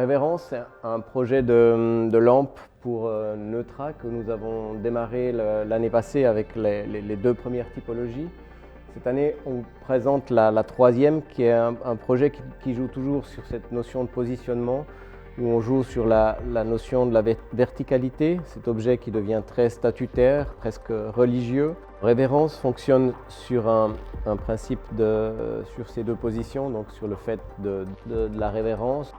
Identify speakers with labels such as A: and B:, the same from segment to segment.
A: Révérence, c'est un projet de lampe pour Neutra que nous avons démarré l'année passée avec les deux premières typologies. Cette année, on présente la troisième qui est un projet qui joue toujours sur cette notion de positionnement, où on joue sur la notion de la verticalité, cet objet qui devient très statutaire, presque religieux. Révérence fonctionne sur un principe sur ces deux positions, donc sur le fait de la révérence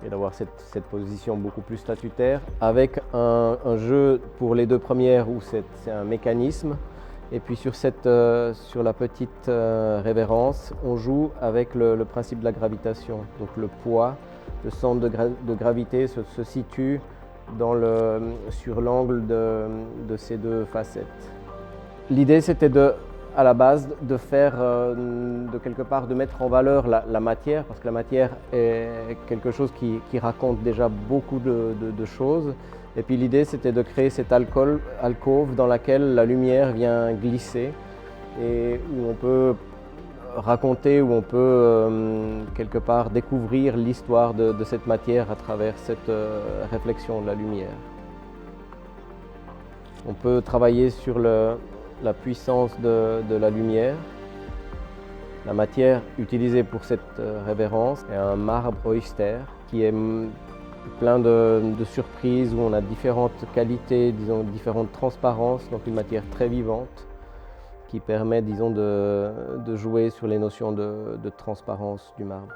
A: et d'avoir cette position beaucoup plus statutaire, avec un jeu pour les deux premières où c'est un mécanisme. Et puis sur la petite révérence, on joue avec le principe de la gravitation. Donc le poids, le centre de gravité se situe sur l'angle de ces deux facettes. L'idée c'était à la base de faire, de mettre en valeur la matière, parce que la matière est quelque chose qui raconte déjà beaucoup de choses. Et puis l'idée c'était de créer cette alcôve dans laquelle la lumière vient glisser et où on peut raconter, où on peut quelque part découvrir l'histoire de cette matière à travers cette réflexion de la lumière. On peut travailler sur la puissance de la lumière. La matière utilisée pour cette révérence est un marbre oyster qui est plein de surprises, où on a différentes qualités, disons, différentes transparences, donc une matière très vivante qui permet, disons, de jouer sur les notions de transparence du marbre.